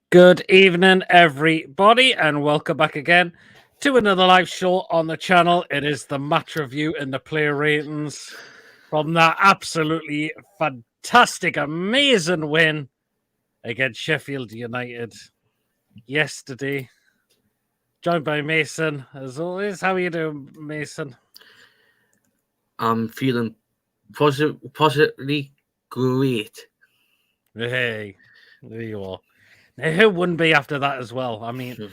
Good evening, everybody, and welcome back again to another live show on the channel. It is the match review and the player ratings from that absolutely fantastic, amazing win against Sheffield United yesterday. Joined by Mason, as always. How are you doing, Mason? I'm feeling positively great. Hey, there you are. Now, who wouldn't be after that as well? I mean,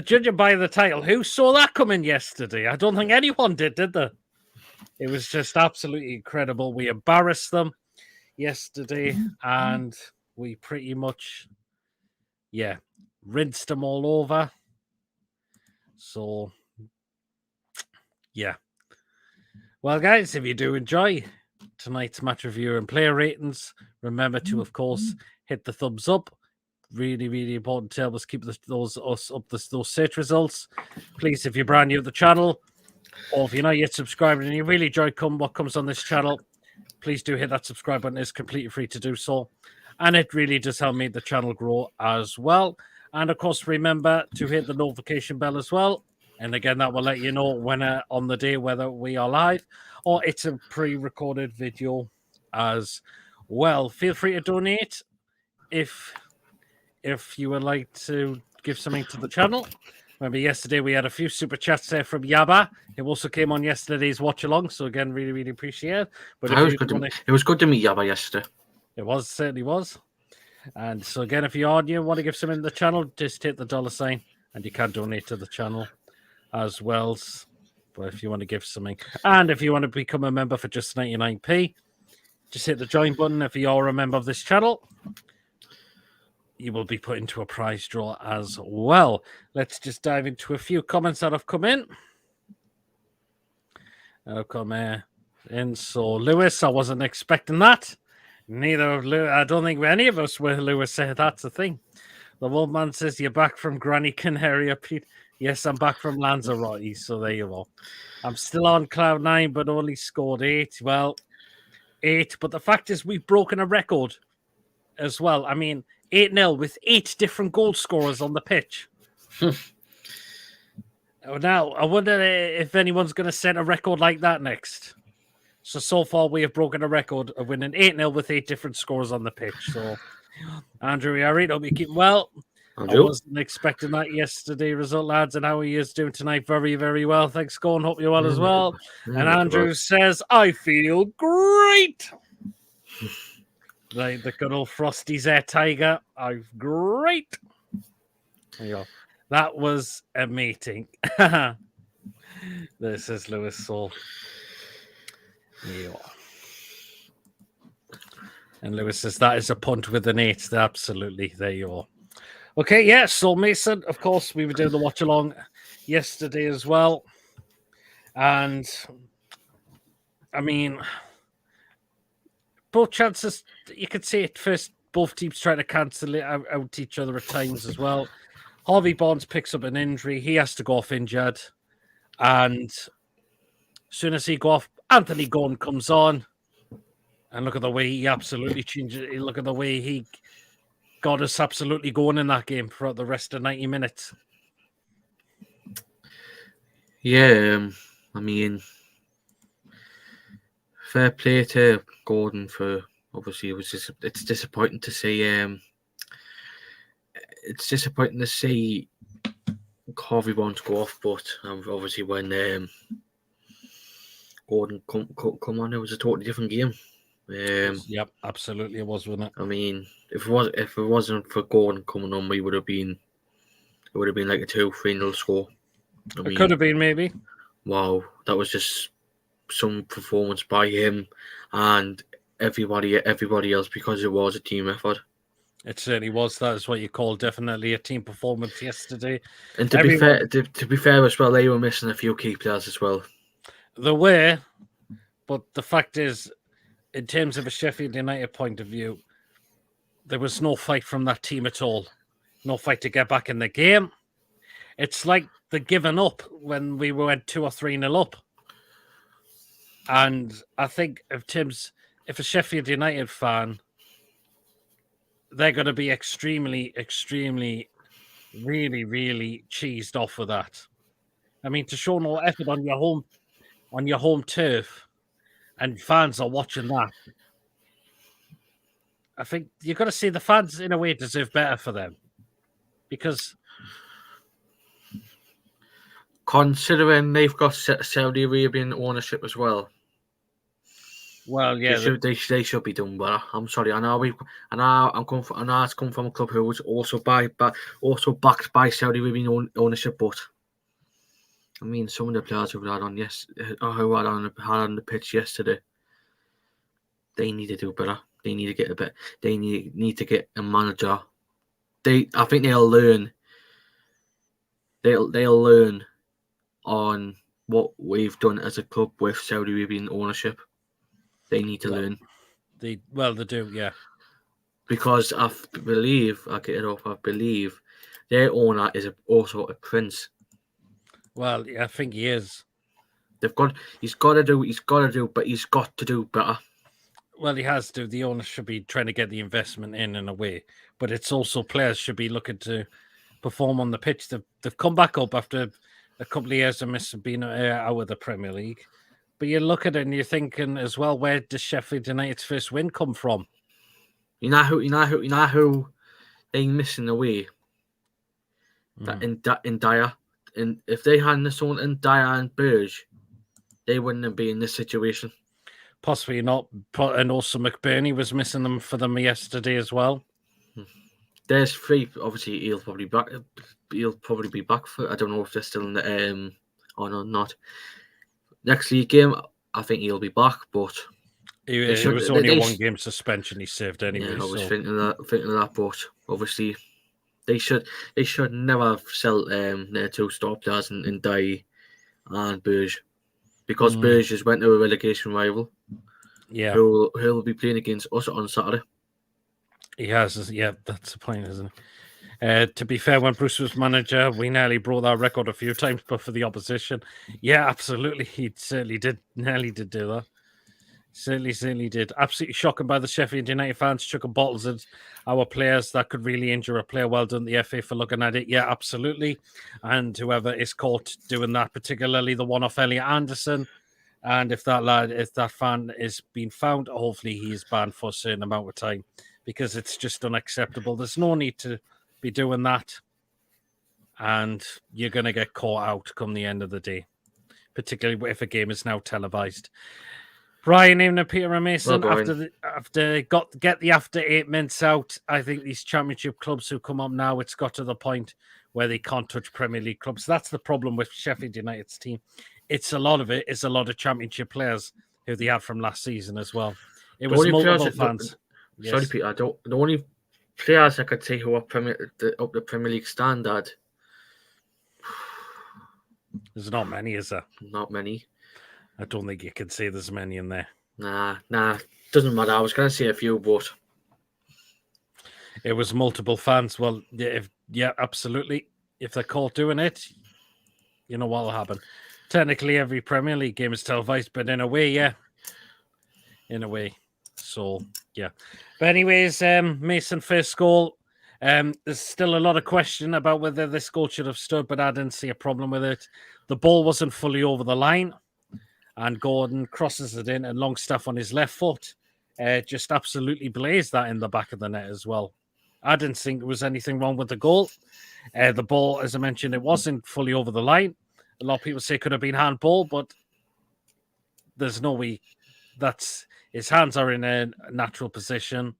judging by the title, who saw that coming yesterday? I don't think anyone did they? It was just absolutely incredible. We embarrassed them yesterday and we pretty much, rinsed them all over. So, yeah. Well, guys, if you do enjoy tonight's match review and player ratings, remember to, of course, hit the thumbs up. Really, really important to help us keep those search results. Please, if you're brand new to the channel, or if you're not yet subscribed and you really enjoy what comes on this channel, please do hit that subscribe button. It's completely free to do so. And it really does help me the channel grow as well. And of course, remember to hit the notification bell as well. And again, that will let you know when on the day whether we are live or it's a pre-recorded video as well. Feel free to donate if you would like to give something to the channel. Remember, yesterday we had a few super chats there from Yaba. It also came on yesterday's watch along. So again, really, really appreciate it. But it was good to meet Yaba yesterday. It certainly was. And so again, if you are new and want to give something to the channel, just hit the $sign and you can donate to the channel as well. But if you want to give something, and if you want to become a member for just 99p, just hit the join button. If you are a member of this channel, you will be put into a prize draw as well. Let's just dive into a few comments that have come in. I'll come in. So, Lewis, I wasn't expecting that. Neither of Lewis. I don't think any of us were. Lewis said that's the thing. The Wolfman says you're back from Granny Canaria, Pete. Yes, I'm back from Lanzarote. So there you go. I'm still on cloud 9, but only scored 8. Well, 8. But the fact is, we've broken a record as well. I mean, 8-0 with 8 different goal scorers on the pitch. Now, I wonder if anyone's going to set a record like that next. So far, we have broken a record of winning 8-0 with 8 different scores on the pitch. So, Andrew, I really hope you keep well. I wasn't expecting that yesterday result, lads. And how are you doing tonight? Very, very well. Thanks, Gordon. Hope you're well as well. And Andrew says, I feel great. The good old Frosty's Air Tiger. I'm great. There you go. That was a meeting. This is Lewis Saul. Yeah. And Lewis says that is a punt with an 8. Absolutely. There you are. Okay, yeah. So Mason, of course, we were doing the watch along yesterday as well. And I mean, both chances, you could see it first, both teams trying to cancel it out each other at times as well. Harvey Barnes picks up an injury. He has to go off injured. And as soon as he go off, Anthony Gordon comes on. And look at the way he absolutely changed it. Look at the way he got us absolutely going in that game for the rest of 90 minutes. Yeah, I mean, fair play to Gordon for, obviously, it's disappointing to see Harvey Barnes go off, but obviously when Gordon come on, it was a totally different game. Yep, absolutely it was, wasn't it? I mean, if it wasn't for Gordon coming on, it would have been like a 2-3-0 score. It could have been, maybe. Wow, that was just some performance by him and everybody else, because it was a team effort. It certainly was. That is what you call definitely a team performance yesterday. And to be fair as well, they were missing a few key players as well. They were, but the fact is, in terms of a Sheffield United point of view, there was no fight from that team at all. No fight to get back in the game. It's like they're giving up when we went 2 or 3-0 up. And I think if a Sheffield United fan, they're going to be extremely, really, really cheesed off with that. I mean, to show no effort on your home turf, and fans are watching that. I think you've got to see the fans in a way deserve better for them, because considering they've got Saudi Arabian ownership as well. Well, yeah, they should be doing better. I'm sorry. I know it's come from a club who was also backed by Saudi Arabian ownership, but I mean, some of the players who had on the pitch yesterday, they need to do better. They need to get a bit. They need to get a manager. I think they'll learn. They'll learn on what we've done as a club with Saudi Arabian ownership. They need to learn. They do, yeah. Because I believe their owner is also a prince. Well, yeah, I think he is. He's got to do better. Well, he has to. The owner should be trying to get the investment in a way, but it's also players should be looking to perform on the pitch. They've come back up after a couple of years of being out of the Premier League. But you look at it and you're thinking as well, where does Sheffield United's first win come from? You know who they missing away. That in Dyer, and if they hadn't sold in Dyer and Burge, they wouldn't have been in this situation. Possibly not. And also McBurney was missing them for them yesterday as well. There's three. Obviously, he'll probably be back for. I don't know if they're still in the or not. Next league game, I think he'll be back, but it was only a one-game suspension he served anyway. Yeah, I was thinking of that, but obviously they should never sell their two star players in Dye and Burge, because Burge has went to a relegation rival. Yeah, who'll be playing against us on Saturday. He has, yeah, that's the point, isn't it? To be fair, when Bruce was manager, we nearly broke that record a few times, but for the opposition, yeah, absolutely, he nearly did do that. Certainly did. Absolutely shocking by the Sheffield United fans chucking bottles at our players. That could really injure a player. Well done, the FA, for looking at it. Yeah, absolutely. And whoever is caught doing that, particularly the one off Elliot Anderson, and if that fan is being found, hopefully he is banned for a certain amount of time, because it's just unacceptable. There's no need to be doing that, and you're going to get caught out come the end of the day, particularly if a game is now televised. Brian, even Peter and Mason, get the after 8 minutes out. I think these championship clubs who come up now, it's got to the point where they can't touch Premier League clubs. That's the problem with Sheffield United's team. It's a lot of championship players who they had from last season as well. It was multiple fans. Yes. Sorry, Peter. The only players I could say who are up the Premier League standard. There's not many, is there? Not many. I don't think you can say there's many in there. Nah. Doesn't matter. I was going to say a few, but it was multiple fans. Well, yeah, absolutely. If they're caught doing it, you know what'll happen. Technically, every Premier League game is televised, but in a way, yeah. In a way. So, yeah. But anyways, Mason, first goal. There's still a lot of question about whether this goal should have stood, but I didn't see a problem with it. The ball wasn't fully over the line, and Gordon crosses it in, and Longstaff on his left foot just absolutely blazed that in the back of the net as well. I didn't think there was anything wrong with the goal. The ball, as I mentioned, it wasn't fully over the line. A lot of people say it could have been handball, but there's no way. His hands are in a natural position.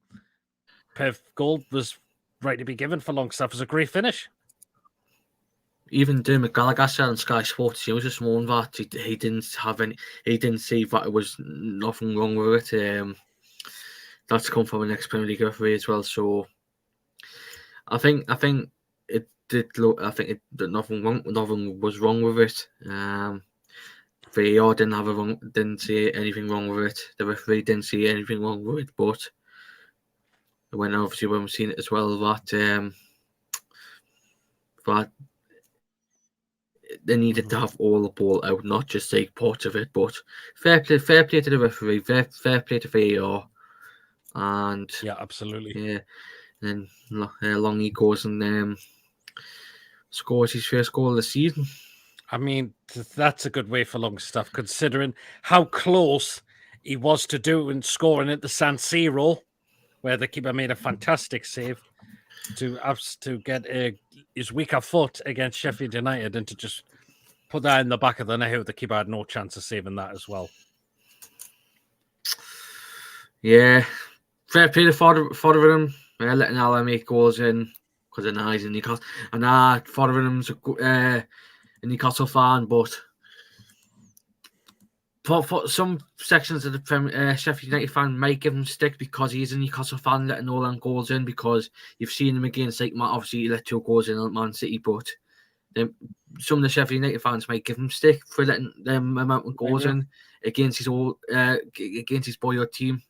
Goal was right to be given for Longstaff. It was a great finish. Even Dermot Gallagher said on Sky Sports, he was just warned that he didn't see that it was nothing wrong with it. That's come from an ex-Premier League referee as well. So I think it did look. I think nothing was wrong with it. VAR didn't see anything wrong with it. The referee didn't see anything wrong with it, but when we've seen it as well, that they needed to have all the ball out, not just take part of it. But fair play to the referee, fair play to VAR, and yeah, absolutely, yeah. And then along he goes and scores his first goal of the season. I mean, that's a good way for Longstaff, considering how close he was to doing scoring at the San Siro, where the keeper made a fantastic save to get his weaker foot against Sheffield United, and to just put that in the back of the net. The keeper had no chance of saving that as well. Yeah, fair play to Foderingham. Letting Alan make goals in because of he's in Newcastle. And Fotheringham's a Newcastle fan, but for some sections of the Sheffield United fan might give him stick because he's a Newcastle fan letting all them goals in, because you've seen him against, like, obviously he let 2 goals in at Man City, but some of the Sheffield United fans might give him stick for letting them amount of goals in against his boyhood team.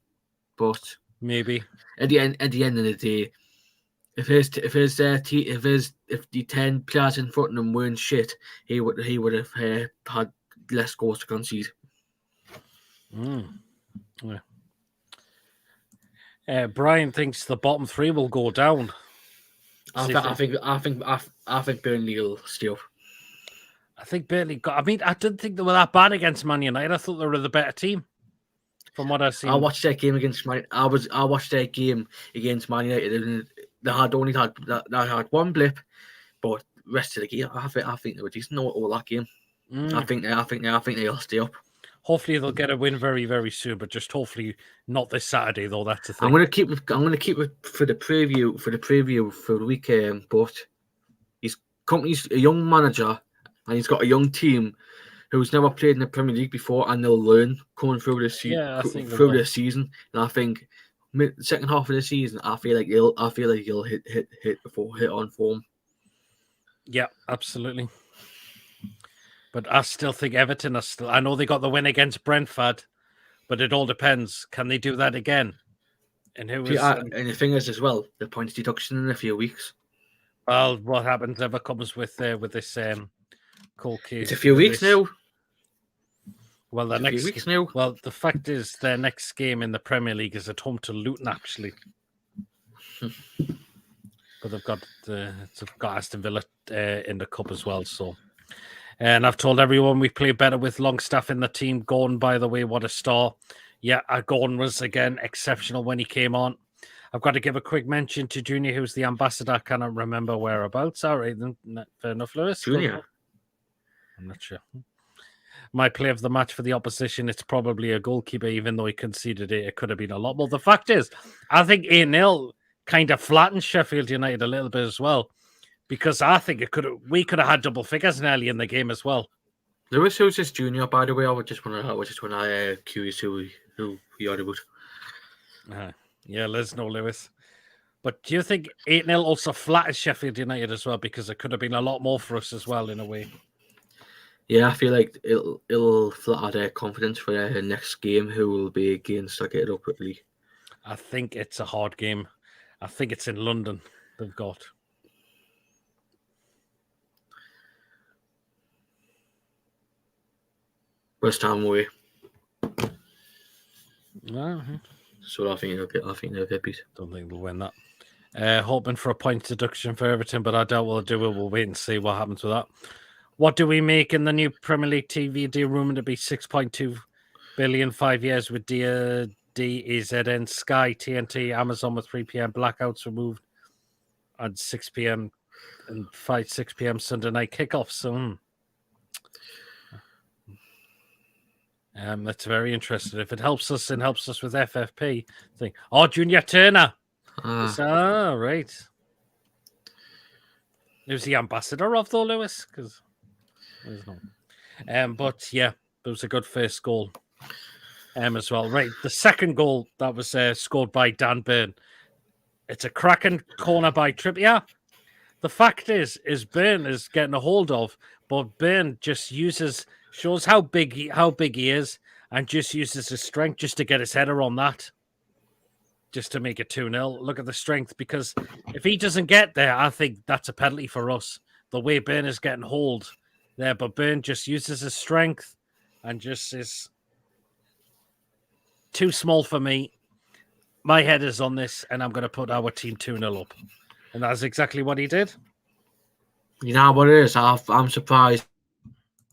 But maybe at the end of the day, if the 10 players in front of him weren't shit, he would have had less goals to concede. Yeah. Brian thinks the bottom 3 will go down. I think Burnley will stay up. I think Burnley got. I mean, I didn't think they were that bad against Man United. I thought they were the better team. From what I've seen, I watched their game against Man. I watched their game against Man United, and they had one blip, but rest of the game, I think they were decent all that game. I think they'll stay up. Hopefully they'll get a win very, very soon, but just hopefully not this Saturday, though. That's the thing. I'm gonna keep it for the preview for the weekend. But his company's a young manager, and he's got a young team who's never played in the Premier League before, and they'll learn coming through this season. And I think second half of the season, I feel like he'll hit on form. Yeah, absolutely. But I still think Everton I know they got the win against Brentford, but it all depends. Can they do that again? And and the thing is as well, the points deduction in a few weeks. Well, what happens ever comes with this cold case. It's a few weeks now. Well, the fact is, their next game in the Premier League is at home to Luton, actually. But they've got Aston Villa in the cup as well. So, and I've told everyone we play better with Longstaff in the team. Gordon, by the way, what a star! Yeah, Gordon was again exceptional when he came on. I've got to give a quick mention to Junior, who's the ambassador. I cannot remember whereabouts. All right, then, fair enough, Lewis. Junior. I'm not sure. My play of the match for the opposition, it's probably a goalkeeper, even though he conceded it. It could have been a lot more. The fact is, I think 8-0 kind of flattened Sheffield United a little bit as well, because I think we could have had double figures nearly in the game as well. Lewis, who's this Junior, by the way? I just want to curious who you are about. Yeah, let's know, Lewis. But do you think 8-0 also flatters Sheffield United as well, because it could have been a lot more for us as well in a way? Yeah, I feel like it'll flatter their confidence for their next game, who will be against. I get it up quickly. I think it's a hard game. I think it's in London. They've got West Ham away. Uh-huh. So I think they'll get beat. Don't think they'll win that. Hoping for a point deduction for Everton, but I doubt we'll do it. We'll wait and see what happens with that. What do we make in the new Premier League TV deal? Rumored to be 6.2 billion, 5 years with DEZN, Sky, TNT, Amazon with 3 p.m. blackouts removed, and 6 p.m. and 6 p.m. Sunday night kickoffs. So, that's very interesting. If it helps us and helps us with FFP, think, Junior Turner. Right. Who's the ambassador of, though, Lewis? Because there's no. But yeah, it was a good first goal. As well. Right. The second goal that was scored by Dan Burn. It's a cracking corner by Trippier. The fact is Burn is getting a hold of, but Burn just shows how big he is, and just uses his strength just to get his header on that. Just to make it 2-0. Look at the strength, because if he doesn't get there, I think that's a penalty for us. The way Burn is getting hold there, but Burn just uses his strength and just is too small for me. my head is on this, and I'm going to put our team 2-0 up. And that's exactly what he did. You know what it is? I'm surprised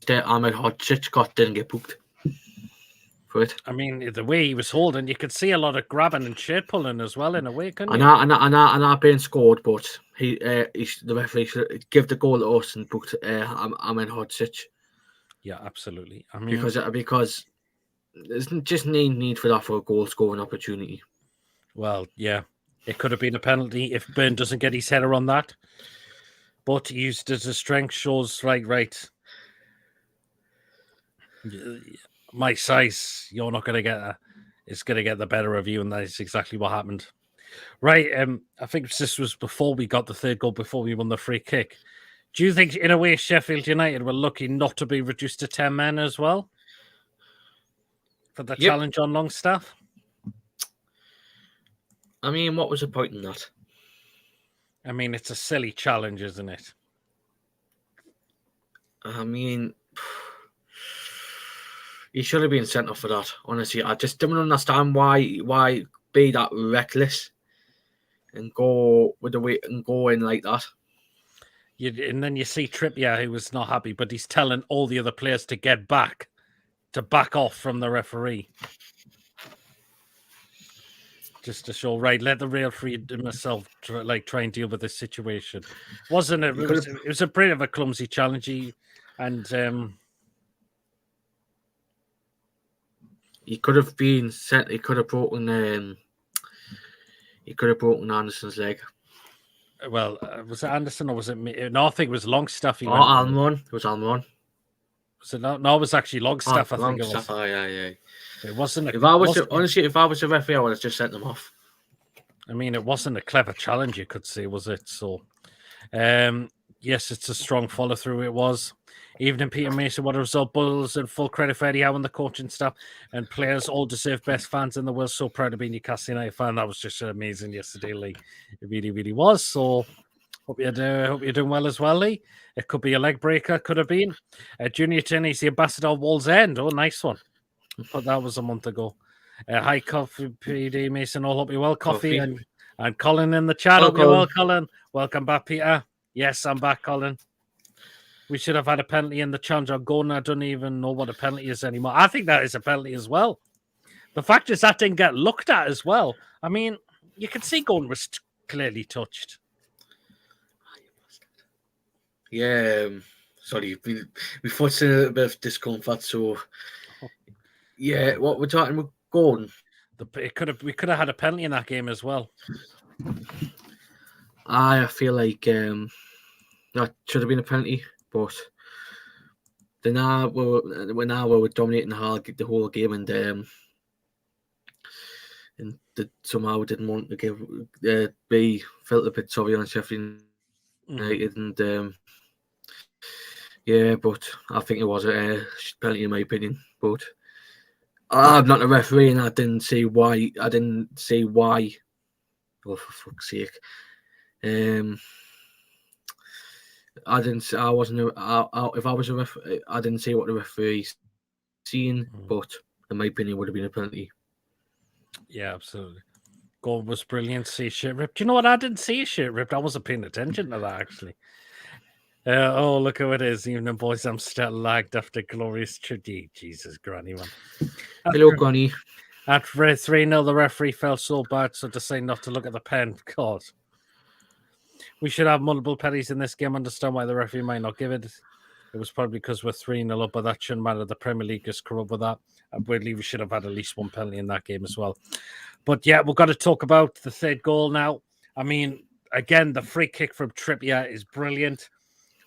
that Ahmed Hodzic didn't get booked for it. I mean, the way he was holding, you could see a lot of grabbing and shirt pulling as well in a way, couldn't you? And I been scored, but the referee should give the goal to us and booked Ahmed Hodzic. Yeah, absolutely. I mean, because there's just no need for that for a goal scoring opportunity. Well, yeah, it could have been a penalty if Burn doesn't get his header on that. But he used it as a strength, shows right. My size, you're not going to get it's going to get the better of you, and that is exactly what happened. Right, I think this was before we got the third goal, before we won the free kick. Do you think, in a way, Sheffield United were lucky not to be reduced to 10 men as well for the challenge on Longstaff? I mean, what was the point in that? I mean, it's a silly challenge, isn't it? I mean, he should have been sent off for that. Honestly, I just don't understand why be that reckless and go with the way and go in like that. And then you see Trippier, who was not happy, but he's telling all the other players to back off from the referee. Just to show, right, let the referee himself try and deal with this situation. Wasn't it? It was a bit of a clumsy challenge. He could have been sent. He could have broken Anderson's leg. Well, was it Anderson or was it me? No, I think it was Longstaff. Almiron. It was Almiron. Was it not? No, it was actually Longstaff. I think it was. Yeah. It wasn't. If I was a referee, I would have just sent them off. I mean, it wasn't a clever challenge, you could say, was it? So, yes, it's a strong follow through. It was. Evening, Peter Mason. What a result! Bulls and full credit for Eddie Howe and the coaching staff and players all deserve best fans in the world. So proud to be a Newcastle United fan. That was just amazing yesterday, Lee. It really was. So, hope you're doing well as well, Lee. It could be a leg breaker. Could have been. Junior Tinney's the ambassador of Walls End. Oh, nice one. But that was a month ago. Hi, Coffee, PD Mason. All hope you're well, Coffee. And Colin in the chat. Hope you're well, Colin. Welcome back, Peter. Yes, I'm back, Colin. We should have had a penalty in the challenge on Gordon. I don't even know what a penalty is anymore. I think that is a penalty as well. The fact is that didn't get looked at as well. I mean, you can see Gordon was clearly touched. Yeah, sorry. We thought a little bit of discomfort, so yeah, what we're talking about Gordon. We could have had a penalty in that game as well. I feel like that should have been a penalty, but we were dominating the whole game, and somehow didn't want to felt a bit sorry on Sheffield United, and yeah, but I think it was a penalty in my opinion, but. I'm not a referee, and I didn't see why. Oh, for fuck's sake! I wasn't. If I was a referee, I didn't see what the referee seen, but in my opinion, would have been a penalty. Yeah, absolutely. Goal was brilliant. See shit ripped. Do you know what? I didn't see shit ripped. I wasn't paying attention to that actually. Oh, look who it is. Evening, boys. I'm still lagged after glorious tragedy. Jesus, Granny, man. Hello, Granny. After 3-0, the referee felt so bad, so to say not to look at the pen. God. We should have multiple penalties in this game. Understand why the referee might not give it. It was probably because we're 3-0 up, but that shouldn't matter. The Premier League is corrupt with that. I believe we should have had at least one penalty in that game as well. But yeah, we've got to talk about the third goal now. I mean, again, the free kick from Trippier is brilliant.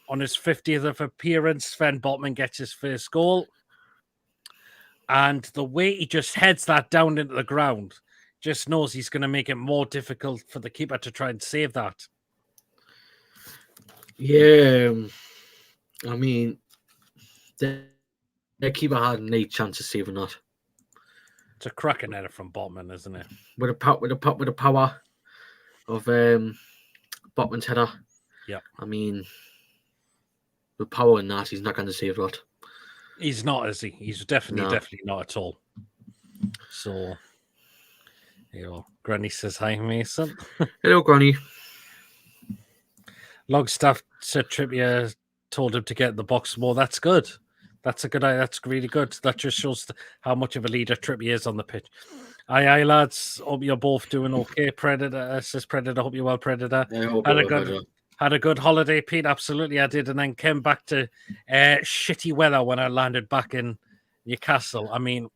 On his 50th appearance, Sven Botman gets his first goal. And the way he just heads that down into the ground, just knows he's going to make it more difficult for the keeper to try and save that. Yeah, I mean, the keeper had no chance of saving that. It's a cracking header from Botman, isn't it? With the power of Botman's header. Yeah, I mean, with power in that, he's not going to save that. He's not, is he? He's definitely not at all. So, Granny says hi, Mason. Hello, Granny. Longstaff said Trippier told him to get in the box more. That's good. That's a good idea. That's really good. That just shows how much of a leader Trippier is on the pitch. Aye, lads. Hope you're both doing okay. Predator says Predator. Hope you're well, Predator. I hope Had a good holiday, Pete. Absolutely, I did, and then came back to shitty weather when I landed back in Newcastle. I mean,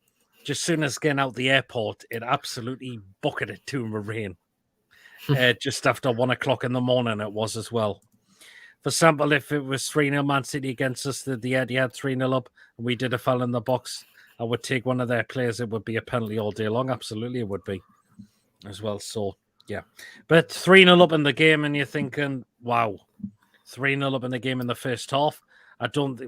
just soon as getting out the airport, it absolutely bucketed to rain. Just after 1 o'clock in the morning, it was as well. For example, if it was 3-0 Man City against us, the Etihad 3-0 up, and we did a foul in the box, I would take one of their players. It would be a penalty all day long. Absolutely, it would be as well. So, yeah. But 3-0 up in the game, and you're thinking, wow, 3-0 up in the game in the first half. I think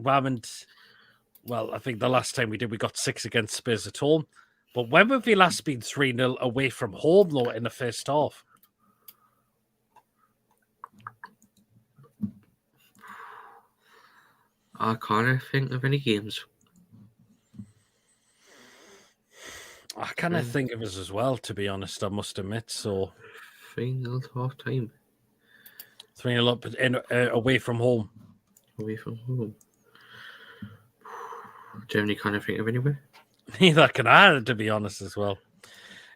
the last time we did, we got 6 against Spurs at home. But when have we last been 3-0 away from home, though, in the first half? I can't think of any games. I kind of think of us as well, to be honest, I must admit. So 3-0 half time. 3-0 up away from home. Away from home. Germany can't think of anywhere. Neither can I, to be honest, as well.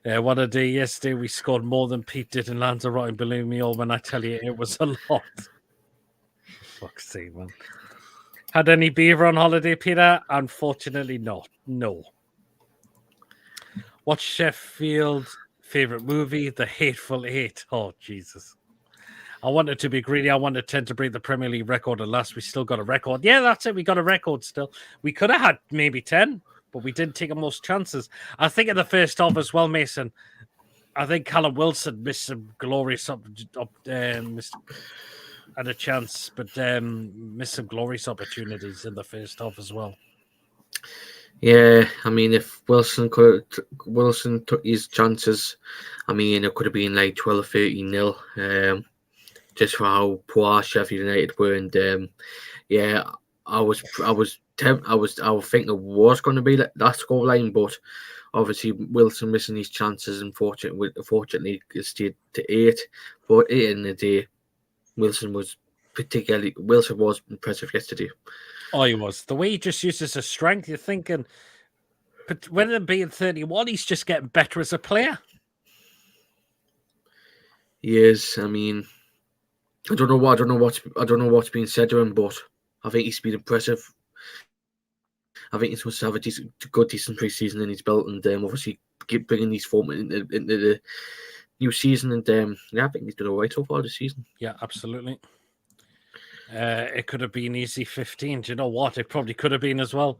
What a day yesterday. We scored more than Pete did in Lanzarote. Believe me all when I tell you it was a lot. Fuck's sake, man. Had any beaver on holiday, Peter? Unfortunately, not. No. What's Sheffield's favourite movie? The Hateful Eight. Oh, Jesus. I wanted to be greedy. I wanted 10 to break the Premier League record. At last, we still got a record. Yeah, that's it. We got a record still. We could have had maybe 10, but we didn't take the most chances. I think in the first half as well, Mason, I think Callum Wilson missed some glorious had a chance, but missed some glorious opportunities in the first half as well. Yeah, I mean, if Wilson took his chances, I mean, it could have been like 12-13-0, just for how poor Sheffield United were. And yeah, I was thinking it was going to be that scoreline, but obviously Wilson missing his chances, and fortunately it stayed to 8. But at the end of the day, Wilson was impressive yesterday. Oh, he was. The way he just uses his strength, you're thinking, but with him being 31, he's just getting better as a player. He is. I mean, I don't know what's being said to him, but I think he's been impressive. I think he's supposed to have a decent pre-season in his belt, and obviously keep bringing these form into the new season. And yeah, I think he's done all right so far this season. Yeah, absolutely. It could have been easy 15. Do you know what? It probably could have been as well.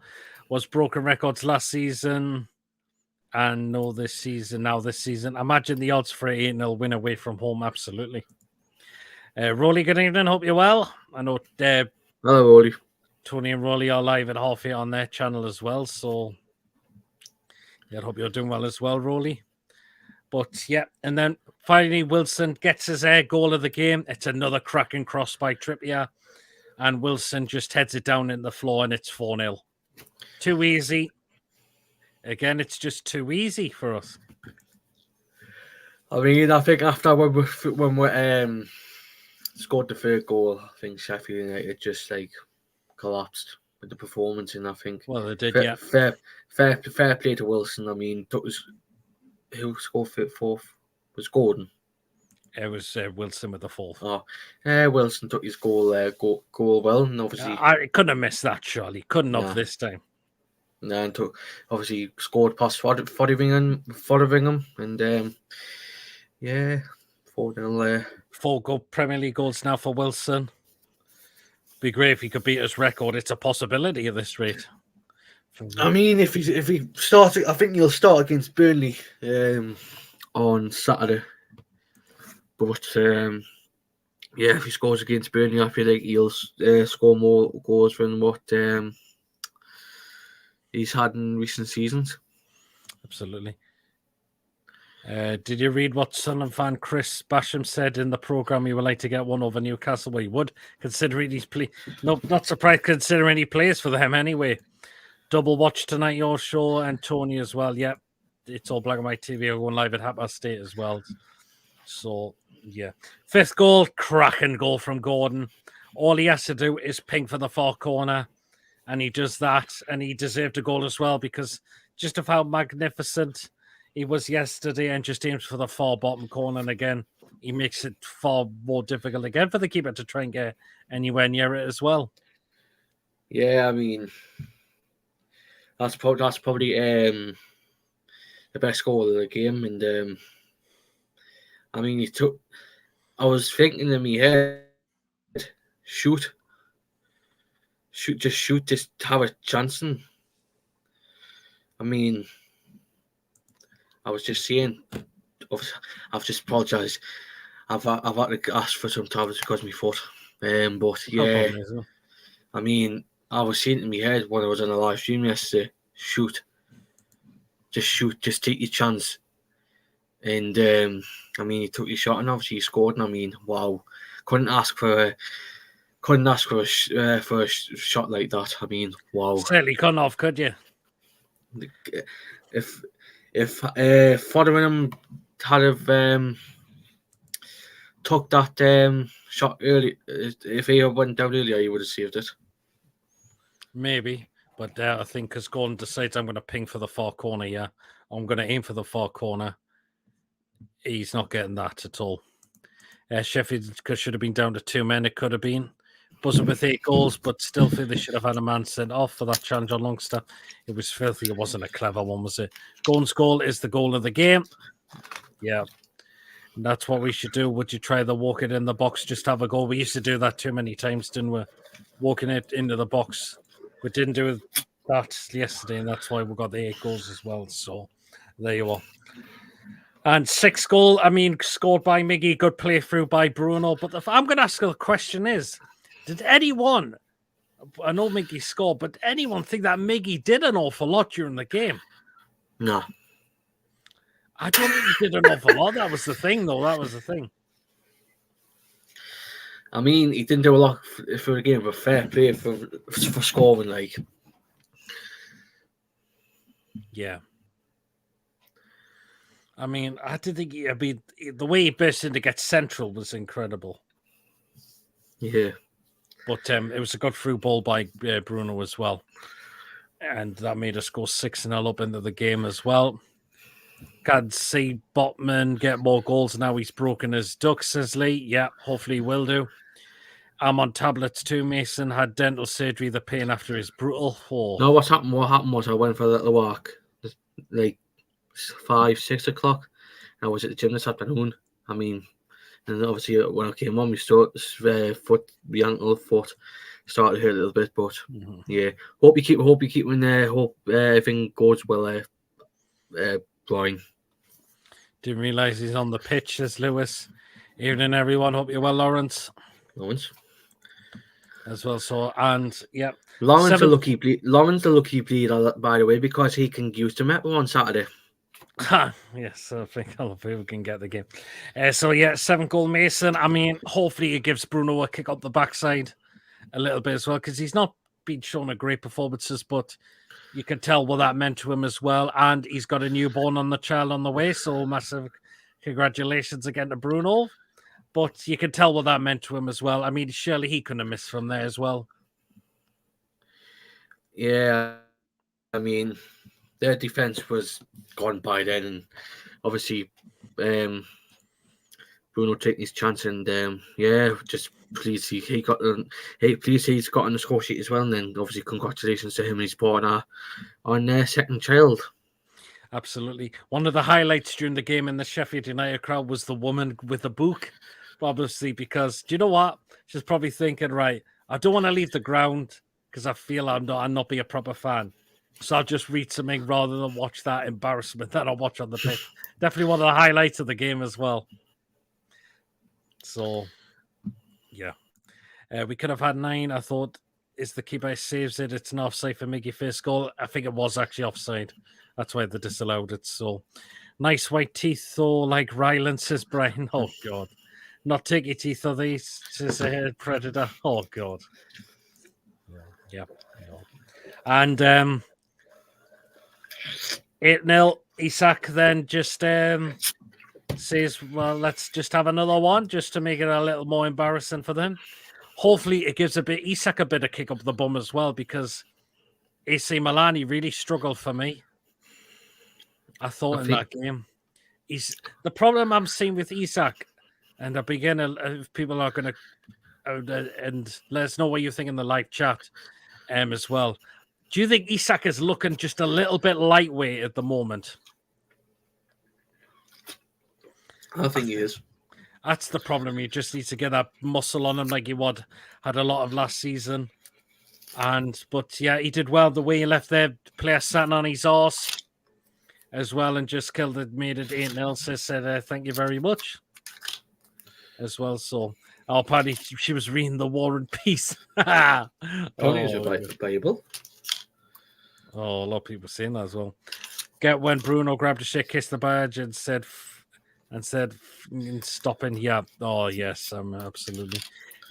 Was broken records last season, and no, this season. Now this season, imagine the odds for 8-0 win away from home. Absolutely. Rolly, good evening. Hope you're well. I know. Hello, Rolly. Tony and Rolly are live at 8:30 on their channel as well. So yeah, I hope you're doing well as well, Rolly. But yeah, and then finally Wilson gets his goal of the game. It's another cracking cross by Trippier, and Wilson just heads it down in the floor, and it's 4-0. Too easy. Again, it's just too easy for us. I mean, I think after when we scored the third goal, I think Sheffield United just like collapsed with the performance, and I think they did. Fair play to Wilson. I mean, who scored fourth? Was Gordon? It was Wilson with the fourth. Wilson took his goal well, and obviously I couldn't have missed that. Surely couldn't have this time. And obviously scored past Foderingham, and yeah, 4-0. 4 Premier League goals now for Wilson. Be great if he could beat his record. It's a possibility at this rate. I mean, if he starts, I think he'll start against Burnley on Saturday. But yeah, if he scores against Burnley, I feel like he'll score more goals than what he's had in recent seasons. Absolutely. Did you read what Sunderland fan Chris Basham said in the programme? He would like to get one over Newcastle. Well, he would, considering he's No, not surprised considering he plays for them anyway. Double watch tonight, your show, and Tony as well. Yep. it's all black and white TV. We're going live at 8:30 as well. So, yeah. 5th goal, cracking goal from Gordon. All he has to do is ping for the far corner, and he does that, and he deserved a goal as well because just of how magnificent he was yesterday and just aims for the far bottom corner. And again, he makes it far more difficult again for the keeper to try and get anywhere near it as well. Yeah, I mean, that's probably the best goal of the game. And I mean, I was thinking in my head, shoot, just have a chance. And I mean, I was just saying, I've just apologised. I've had to ask for some tablets because of my foot. But yeah, I mean, I was saying in my head when I was on a live stream yesterday, shoot, just take your chance. And I mean, he took his shot and obviously he scored. And I mean, wow, couldn't ask for a shot like that. I mean, wow. Certainly couldn't have, could you? If Foderingham had have took that shot early, if he went down earlier, he would have saved it. Maybe, but I think because Gordon decides I'm going to ping for the far corner, yeah, I'm going to aim for the far corner. He's not getting that at all. Sheffield should have been down to 2 men. It could have been. Buzzing with 8 goals, but still feel they should have had a man sent off for that challenge on Longstaff. It was filthy. It wasn't a clever one, was it? Gordon's goal is the goal of the game. Yeah. And that's what we should do. Would you try the walk it in the box, just have a goal? We used to do that too many times, didn't we? Walking it into the box. We didn't do that yesterday, and that's why we got the 8 goals as well. So there you are. And 6th goal, I mean, scored by Miggy, good play through by Bruno. But I'm going to ask the question is, did anyone, I know Miggy scored, but anyone think that Miggy did an awful lot during the game? No. I don't think he did an awful lot. That was the thing, though. That was the thing. I mean, he didn't do a lot for the game, but fair play for scoring, like. Yeah. I mean, I did think the way he burst in to get central was incredible. Yeah. But it was a good through ball by Bruno as well. And that made us go 6-0 up into the game as well. Can't see Botman get more goals now. He's broken his duck, says Lee. Yeah, hopefully he will do. I'm on tablets too. Mason had dental surgery, the pain after his brutal fall. No, what happened was I went for a little walk, like 5-6 o'clock. I was at the gym this afternoon. I mean, and obviously when I came on, my ankle foot started to hurt a little bit. But yeah, hope you keep in there. Hope everything goes well. Brian. Didn't realise he's on the pitch, says Lewis. Evening, everyone. Hope you're well, Lawrence. As well, so and yeah, Lawrence the lucky bleeder, by the way, because he can use the Metro on Saturday. Yes, I think a lot of people can get the game. So yeah, 7th goal, Mason. I mean, hopefully it gives Bruno a kick up the backside a little bit as well, because he's not been shown a great performances, but you can tell what that meant to him as well. And he's got a newborn on the child on the way, so massive congratulations again to Bruno. But you can tell what that meant to him as well. I mean, surely he couldn't have missed from there as well. Yeah, I mean, their defense was gone by then, and obviously Bruno taking his chance, and yeah, just pleased he's got on the score sheet as well, and then obviously congratulations to him and his partner on their second child. Absolutely. One of the highlights during the game in the Sheffield United crowd was the woman with the book, obviously, because do you know what? She's probably thinking, right, I don't want to leave the ground because I feel I'm not be a proper fan. So I'll just read something rather than watch that embarrassment that I'll watch on the pitch. Definitely one of the highlights of the game as well. So, yeah. We could have had 9. I thought, is the keeper saves it. It's an offside for Miggy first goal. I think it was actually offside. That's why they disallowed it. So, nice white teeth, though, like Ryland, says Brian. Oh, God. Not take your teeth, are these, says a Predator. Oh, God. Yeah. And 8-0. Isak then just says, well, let's just have another one just to make it a little more embarrassing for them. Hopefully it gives Isak a bit of kick up the bum as well, because AC Milan, he really struggled for me. I thought that game. The problem I'm seeing with Isak, and if people are going to, and let us know what you think in the live chat as well. Do you think Isak is looking just a little bit lightweight at the moment? I think he is. That's the problem. He just needs to get that muscle on him like he had a lot of last season. But yeah, he did well. The way he left their player sat on his arse as well and just made it 8-0. Said thank you very much as well. So, apparently she was reading the War and Peace. Probably is a Bible. Oh, a lot of people saying that as well. Get when Bruno grabbed a shit, kissed the badge, and said, stopping. Yeah. Oh, yes, absolutely.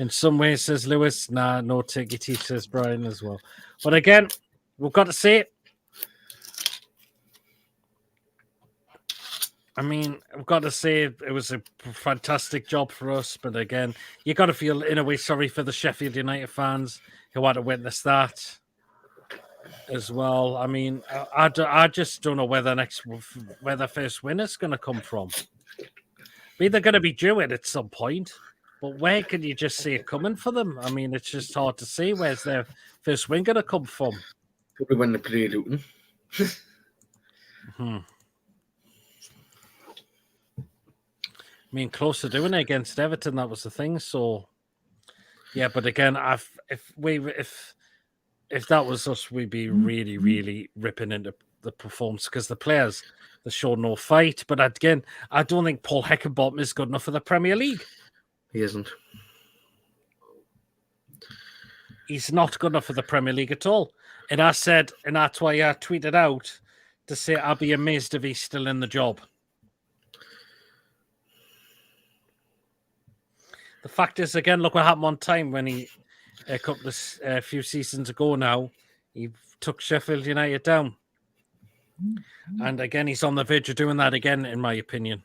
In some ways, says Lewis. Nah, no tickety, says Brian as well. But again, we've got to say it. I mean, I've got to say it was a fantastic job for us. But again, you got to feel, in a way, sorry for the Sheffield United fans who had to witness that as well. I mean, I just don't know where the first win is going to come from. I mean, they're going to be due it at some point. But where can you just see it coming for them? I mean, it's just hard to see where's their first win going to come from. Probably when they play Luton. I mean, close to doing it against Everton, that was the thing. So, yeah, but again, if that was us, we'd be really, really ripping into the performance because the players, they showed no fight. But again, I don't think Paul Heckingbottom is good enough for the Premier League. He isn't. He's not good enough for the Premier League at all. And I said, and that's why I tweeted out to say I'll be amazed if he's still in the job. The fact is, again, look what happened one time when he, a few seasons ago now, he took Sheffield United down. And again, he's on the verge of doing that again, in my opinion.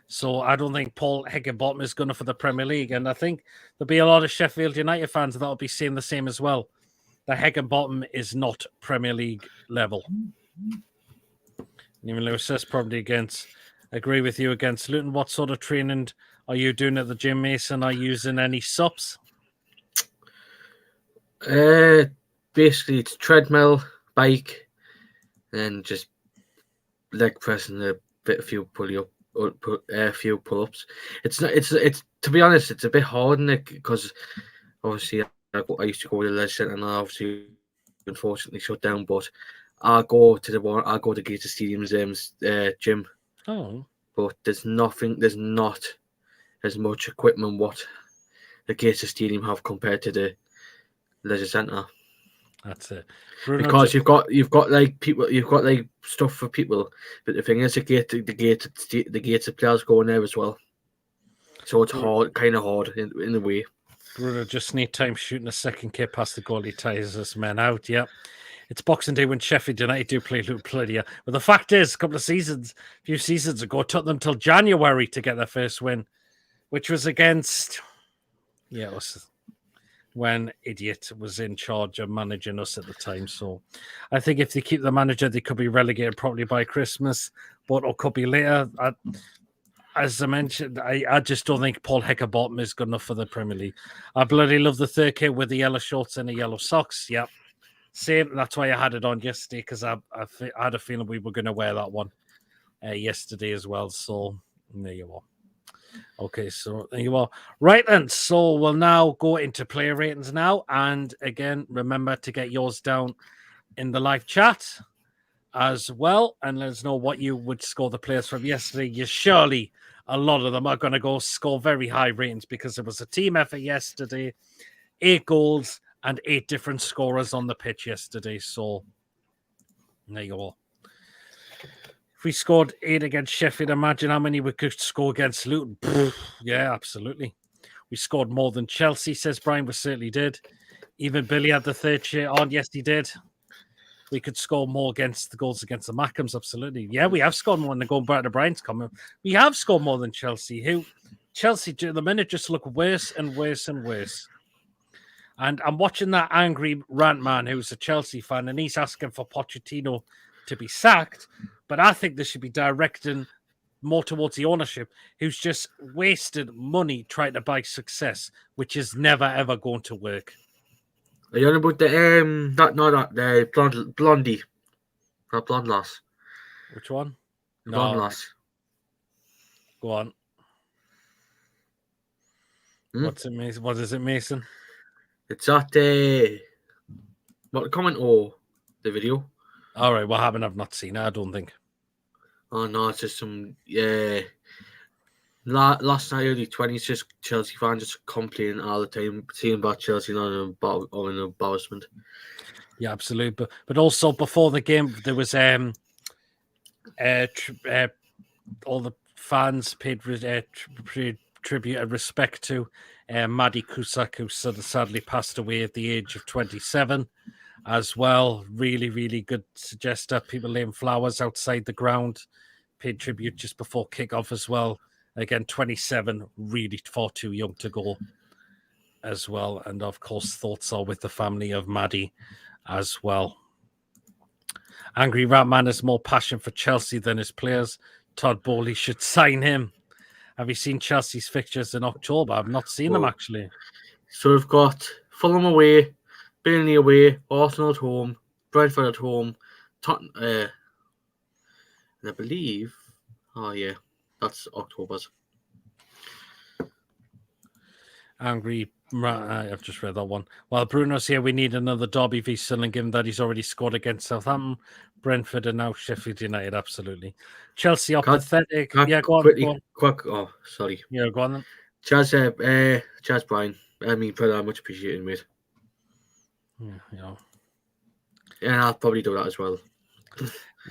So I don't think Paul Heckingbottom is good enough for the Premier League. And I think there'll be a lot of Sheffield United fans that'll be saying the same as well. That Heckingbottom is not Premier League level. Even Lewis says probably agree with you against Luton. What sort of training are you doing at the gym, Mason? Are you using any subs? Basically, it's treadmill, bike, and just leg pressing a few pull-ups. It's to be honest, it's a bit hard, Nick, because obviously I used to go to the leisure centre and I obviously unfortunately shut down. But I go to Gator Stadium's gym. Oh, but there's not as much equipment what the Gator Stadium have compared to the leisure centre. That's it. Because you've got like people, you've got like stuff for people, but the thing is, the Gator players go in there as well. So it's kind of hard in a way. Bruno just need time shooting a second kick past the goalie, tires us men out. Yep. It's Boxing Day when Sheffield United do play Lydia. But the fact is, a few seasons ago, it took them till January to get their first win, which was against, it was when Idiot was in charge of managing us at the time. So I think if they keep the manager, they could be relegated probably by Christmas, but it could be later. As I mentioned, I just don't think Paul Heckingbottom is good enough for the Premier League. I bloody love the third kit with the yellow shorts and the yellow socks. Yep. Same. That's why I had it on yesterday, because I had a feeling we were going to wear that one yesterday as well. So there you are. Okay, so there you are. Right then, so we'll now go into player ratings now. And again, remember to get yours down in the live chat as well. And let us know what you would score the players from yesterday. Surely a lot of them are going to go score very high ratings because it was a team effort yesterday. 8 goals and 8 different scorers on the pitch yesterday. So there you are. If we scored 8 against Sheffield, imagine how many we could score against Luton. Yeah, absolutely. We scored more than Chelsea, says Brian. We certainly did. Even Billy had the third share on. Yes, he did. we could score more against the goals against the Mackhams. Absolutely. Yeah, we have scored more than going back to Brian's comment. We have scored more than Chelsea, Chelsea at the minute just look worse and worse and worse. And I'm watching that angry rant man who's a Chelsea fan, and he's asking for Pochettino to be sacked. But I think they should be directing more towards the ownership, who's just wasted money trying to buy success, which is never ever going to work. Are you on about the the blondie, that blonde lass? Which one? Blonde lass. Go on. What's it, Mason? What is it, Mason? It's at comment or the video? All right, what happened? I've not seen it. I don't think. Oh no, it's just some last night early 20s, just Chelsea fans just complaining all the time, seeing about Chelsea not an embarrassment. Yeah, absolutely. But also before the game, there was all the fans paid tribute and respect to Maddie Cusack, who sadly passed away at the age of 27 as well. Really, really good gesture. People laying flowers outside the ground, paid tribute just before kickoff as well. Again, 27, really far too young to go as well. And of course, thoughts are with the family of Maddie as well. Angry Ratman has more passion for Chelsea than his players. Todd Bowley should sign him. Have you seen Chelsea's fixtures in October? I've not seen them, actually. So we've got Fulham away, Burnley away, Arsenal at home, Brentford at home, Tottenham, and I believe, that's October's. Angry, I've just read that one. While Bruno's here, we need another Derby v Sunderland, given that he's already scored against Southampton, Brentford, and now Sheffield United. Absolutely. Chelsea are pathetic. Yeah, go on. Quick. Oh, sorry. Yeah, go on then. Chaz Brian. I mean, pretty much appreciated, mate. Yeah. Yeah, I'll probably do that as well.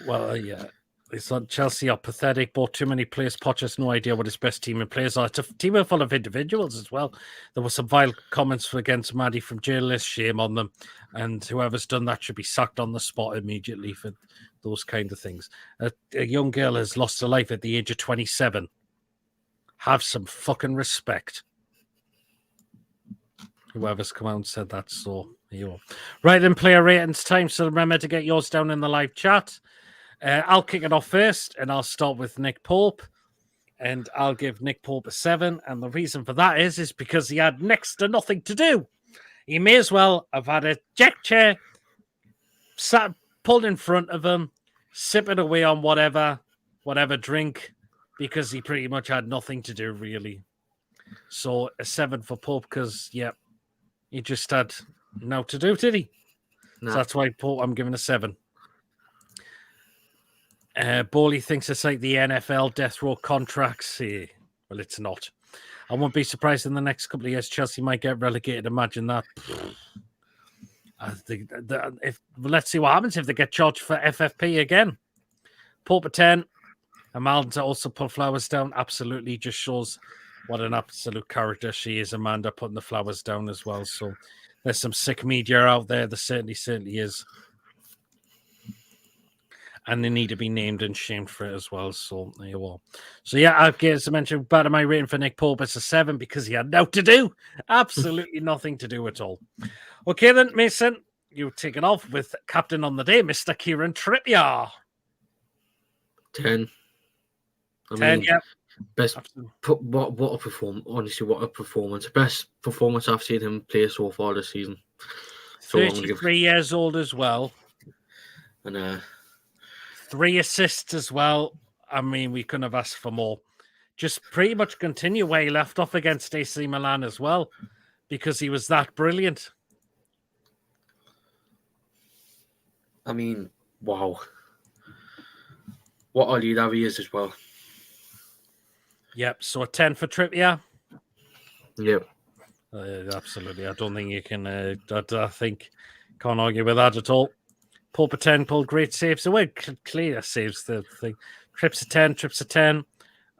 Well, yeah. It's on Chelsea are pathetic, bought too many players. Poch has no idea what his best team and players are. It's a team full of individuals as well. There were some vile comments against Maddie from journalists. Shame on them. And whoever's done that should be sacked on the spot immediately for those kind of things. A young girl has lost her life at the age of 27. Have some fucking respect. Whoever's come out and said that. So, here you are. Right, then, player ratings time. So remember to get yours down in the live chat. I'll kick it off first, and I'll start with Nick Pope, and I'll give Nick Pope a 7. And the reason for that is because he had next to nothing to do. He may as well have had a deck chair pulled in front of him, sipping away on whatever drink, because he pretty much had nothing to do, really. So a 7 for Pope, because, he just had no to do, did he? No. So that's why Pope, I'm giving a 7. Bowley thinks it's like the NFL death row contracts. Well, it's not. I won't be surprised in the next couple of years Chelsea might get relegated. Imagine that. I think let's see what happens if they get charged for FFP again. Pope a 10. Amanda also put flowers down. Absolutely, just shows what an absolute character she is. Amanda putting the flowers down as well. So there's some sick media out there. There certainly is. And they need to be named and shamed for it as well. So there you are. So as I mentioned, back to my rating for Nick Pope, it's a 7 because he had nothing to do. Absolutely nothing to do at all. Okay then, Mason, you take it off with captain on the day, Mr. Kieran Trippier. 10. 10, yeah. Best. What a performance! Honestly, what a performance! Best performance I've seen him play so far this season. So 33 years old as well. And 3 assists as well. I mean, we couldn't have asked for more. Just pretty much continue where he left off against AC Milan as well, because he was that brilliant. I mean, wow. What a leader he is as well. Yep, so a 10 for Trippier. Yep. Absolutely. I don't think you can, I think, can't argue with that at all. Pope a 10, pulled great saves. So clear saves the thing. Trips a 10.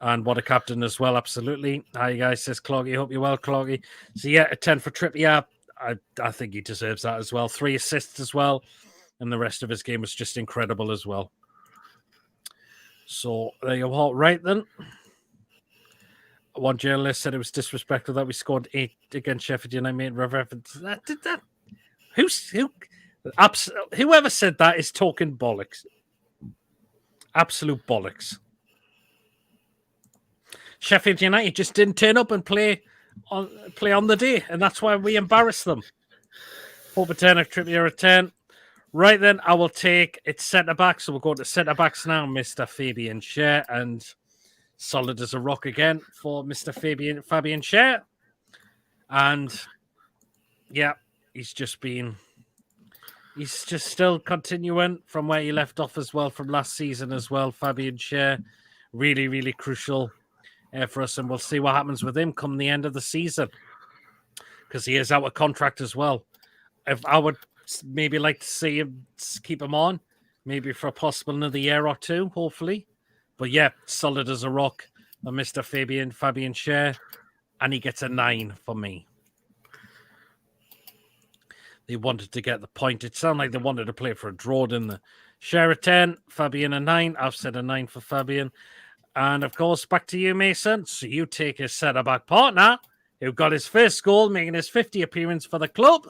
And what a captain as well, absolutely. Hi, guys, says Cloggy. Hope you're well, Cloggy. So, a 10 for Trippier. I think he deserves that as well. 3 assists as well. and the rest of his game was just incredible as well. So there you are. Right then. One journalist said it was disrespectful that we scored 8 against Sheffield United. Made reference to that. Did that? Whoever said that is talking bollocks. Absolute bollocks. Sheffield United just didn't turn up and play on the day, and that's why we embarrassed them. Hope a 10 of Trippier a 10. Right then, I will take it centre back. So we'll go to centre backs now, Mr. Fabian Schär, and solid as a rock again for Mr. Fabian Schär. And yeah, he's just still continuing from where he left off as well from last season as well. Fabian Schär, really, really crucial for us, and we'll see what happens with him come the end of the season because he is out of contract as well. If I would maybe like to see him keep him on, maybe for a possible another year or two, hopefully. But yeah, solid as a rock for Mr. Fabian Schär, and he gets a 9 for me. They wanted to get the point. It sounded like they wanted to play for a draw, didn't they? Schär a 10, Fabian a 9. I've said a 9 for Fabian. And of course, back to you, Mason. So you take his centre-back partner, who got his first goal, making his 50th appearance for the club.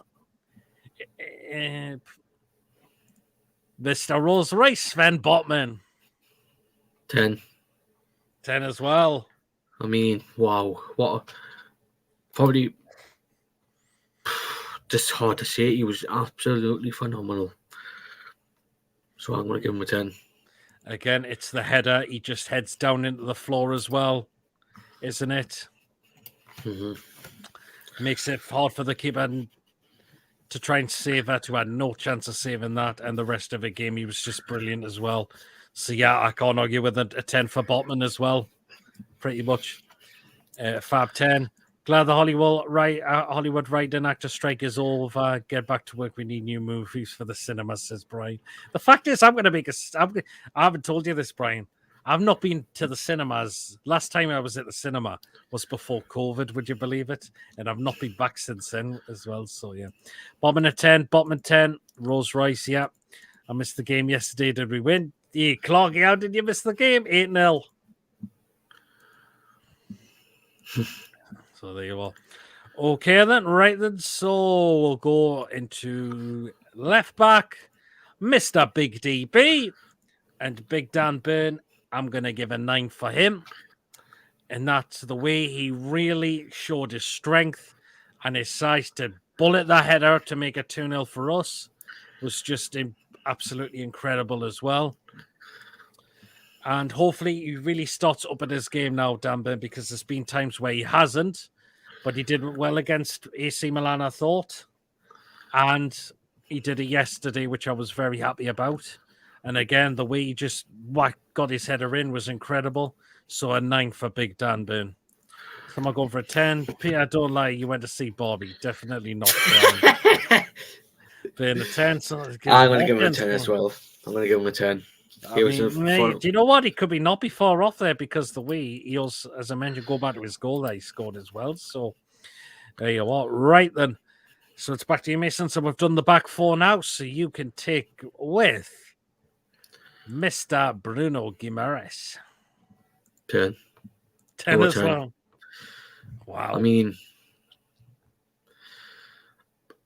Mr. Rolls-Royce, Sven Botman. 10. 10 as well. I mean, wow. Probably just hard to say. He was absolutely phenomenal. So I'm going to give him a 10. Again, it's the header. He just heads down into the floor as well, isn't it? Mm-hmm. Makes it hard for the keeper to try and save that, who had no chance of saving that. And the rest of the game, he was just brilliant as well. So, yeah, I can't argue with a 10 for Botman as well, pretty much. Fab 10. Glad the Hollywood writing actor strike is over. Get back to work. We need new movies for the cinema, says Brian. The fact is, I'm going to make I haven't told you this, Brian. I've not been to the cinemas. Last time I was at the cinema was before COVID, would you believe it? And I've not been back since then as well. So, yeah. Botman a 10. Rolls Royce, yeah. I missed the game yesterday. Did we win? Yeah, Clarky, how did you miss the game? 8-0. So there you are. Okay, then. Right then. So we'll go into left back, Mr. Big DB and Big Dan Burn. I'm going to give a 9 for him. And that's the way he really showed his strength and his size to bullet that header to make it 2-0 for us. Was just absolutely incredible as well. And hopefully he really starts up at his game now, Dan Burn, because there's been times where he hasn't. But he did well against AC Milan, I thought. And he did it yesterday, which I was very happy about. And again, the way he just got his header in was incredible. So a 9 for Big Dan Burn. So I'm going for a 10. Peter, don't lie, you went to see Bobby. Definitely not. Burn a 10. So I'm going to give him a 10 as well. I'm going to give him a 10. Do you know what? He could not be far off there because the way he also, as I mentioned, go back to his goal that he scored as well. So there you are. Right then. So it's back to you, Mason. So we've done the back four now. So you can take with Mr. Bruno Guimarães. 10. 10 as well. Wow. I mean,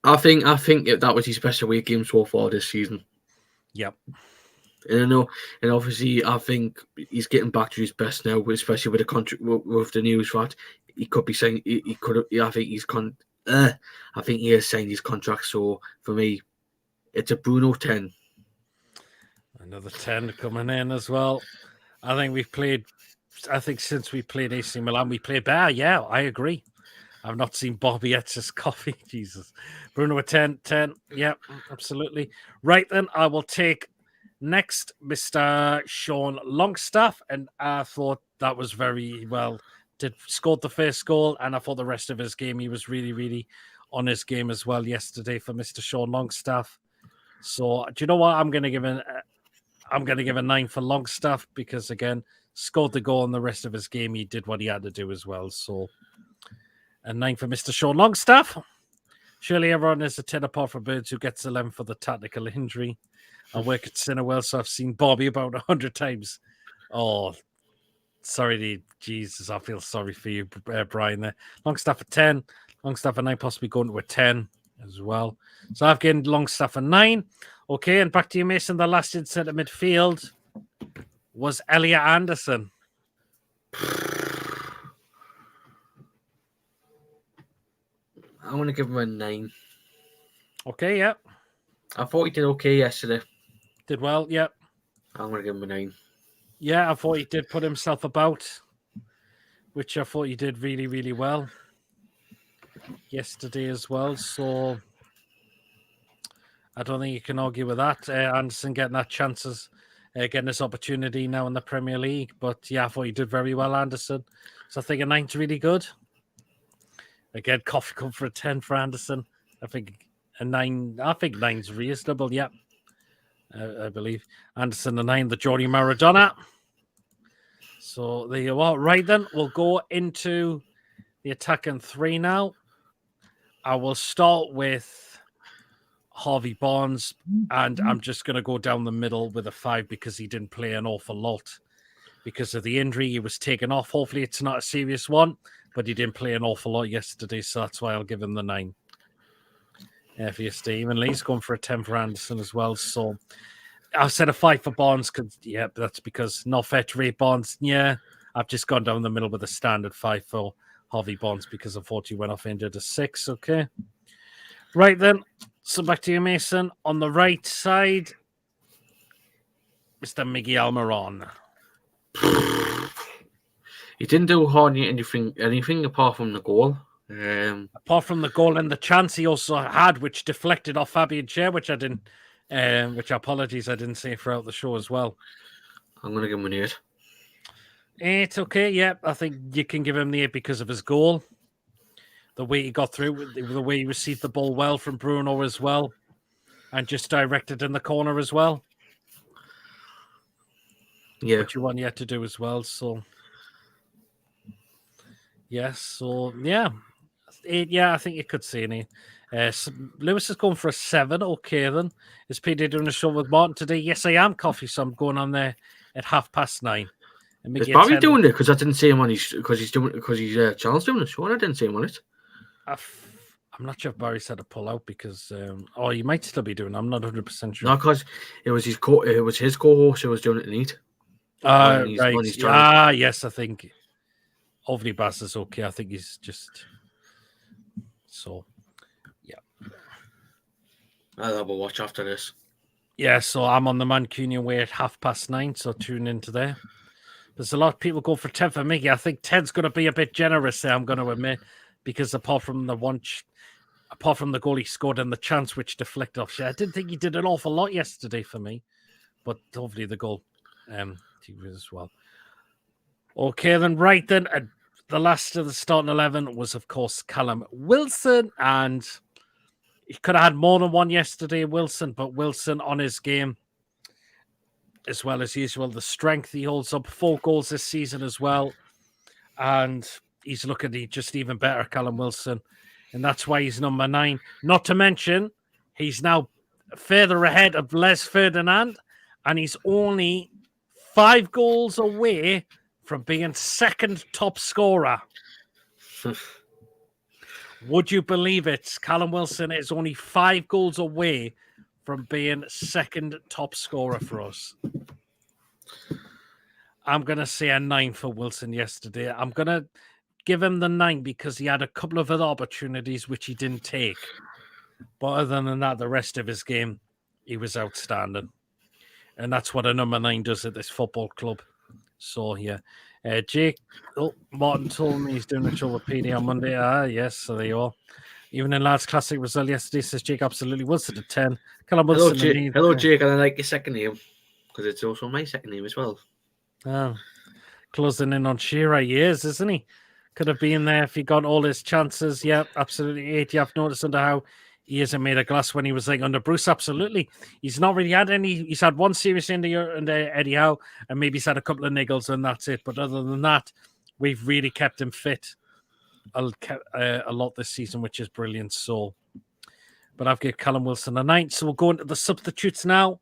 I think that was his best away game so far this season. Yep. And I know, and obviously, I think he's getting back to his best now, especially with the contract, with the news that he could be saying he could have. I think he has signed his contract. So for me, it's a Bruno 10. Another 10 coming in as well. I think since we played AC Milan, we played better. Yeah, I agree. I've not seen Bobby Etz's coffee. Jesus. Bruno a 10. Yeah, absolutely. Right then, I will take next Mr. Sean Longstaff. And I thought that was very well. Scored the first goal, and I thought the rest of his game, he was really, really on his game as well yesterday for Mr. Sean Longstaff. So, do you know what? I'm going to give a 9 for Longstaff because, again, scored the goal and the rest of his game, he did what he had to do as well. So, a 9 for Mr. Sean Longstaff. Surely everyone is a 10 apart from Birds who gets 11 for the tactical injury. I work at Cineworld, so I've seen Bobby about 100 times. Oh, sorry, Jesus, I feel sorry for you, Brian. There, Longstaff at 10, Longstaff at 9, possibly going to a 10 as well. So I've gained Longstaff at 9. Okay, and back to you, Mason. The last in centre midfield was Elliot Anderson. I'm going to give him a 9. Okay, yeah. I thought he did okay yesterday. Did well, yeah. I'm going to give him a 9. Yeah, I thought he did put himself about, which I thought he did really, really well yesterday as well. So I don't think you can argue with that. Anderson getting that chances, getting this opportunity now in the Premier League. But yeah, I thought he did very well, Anderson. So I think a 9's really good. Again, coffee cup for a 10 for Anderson. I think a 9. I think 9's reasonable. Yeah, I believe Anderson a 9. The Jordi Maradona. So there you are. Right then, we'll go into the attacking 3 now. I will start with Harvey Barnes, and I'm just going to go down the middle with a 5 because he didn't play an awful lot because of the injury. He was taken off. Hopefully, it's not a serious one, but he didn't play an awful lot yesterday, so that's why I'll give him the 9. For you, Steve. And Lee's going for a 10 for Anderson as well. So I said a 5 for Barnes because, yeah, that's because not fair to rate Barnes. Yeah, I've just gone down the middle with a standard 5 for Harvey Barnes because I thought he went off injured a 6. Okay. Right then. So back to you, Mason. On the right side, Mr. Miggy Almiron. He didn't do hardly anything apart from the goal. Apart from the goal and the chance he also had, which deflected off Fabian Schär, which I didn't, which apologies I didn't say throughout the show as well. I'm going to give him an 8. 8, okay, yeah. I think you can give him the 8 because of his goal. The way he got through, the way he received the ball well from Bruno as well, and just directed in the corner as well. Yeah. Which you want yet to do as well, so... Yes, so, yeah. 8, yeah, I think you could see any. Lewis is going for a 7. Okay, then. Is PD doing a show with Martin today? Yes, I am, Coffee, so I'm going on there at 9:30. He's probably doing it because I didn't see him on his channel's doing the show, and I didn't see him on it. I'm not sure if Barry said to pull out because he might still be doing it. I'm not 100% sure. No, because it was his co-host who was doing it neat. Right. Yes, I think Ovni Bass is okay. I think he's just so yeah. I'll have a watch after this. Yeah, so I'm on the Mancunian way at 9:30, so tune into there. There's a lot of people go for 10 for Miggy. I think 10's going to be a bit generous there, I'm going to admit, because apart from the goal he scored and the chance which deflected off, I didn't think he did an awful lot yesterday for me, but hopefully the goal as well. Okay, then right then, the last of the starting 11 was, of course, Callum Wilson, and he could have had more than one yesterday, Wilson, but Wilson on his game, as well as usual, the strength he holds up, 4 goals this season as well, and he's looking just even better, Callum Wilson, and that's why he's number 9. Not to mention, he's now further ahead of Les Ferdinand, and he's only 5 goals away from being second top scorer. Would you believe it? Callum Wilson is only 5 goals away from being second top scorer for us. I'm going to say a 9 for Wilson yesterday. I'm going to give him the 9 because he had a couple of other opportunities which he didn't take. But other than that, the rest of his game, he was outstanding. And that's what a number 9 does at this football club. So, yeah. Jake, Martin told me he's doing a show with PD on Monday. Yes, so there you are. Even in Lads Classic result yesterday, says Jake absolutely Wilson at 10. Hello, Jake, and I like your second name because it's also my second name as well. Closing in on Shearer years, isn't he? Could have been there if he got all his chances. Yeah, absolutely. 8. You have noticed under how he hasn't made a glass when he was like under Bruce. Absolutely. He's not really had any. He's had one serious injury under Eddie Howe, and maybe he's had a couple of niggles, and that's it. But other than that, we've really kept him fit a lot this season, which is brilliant. So, but I've given Callum Wilson a 9. So we'll go into the substitutes now.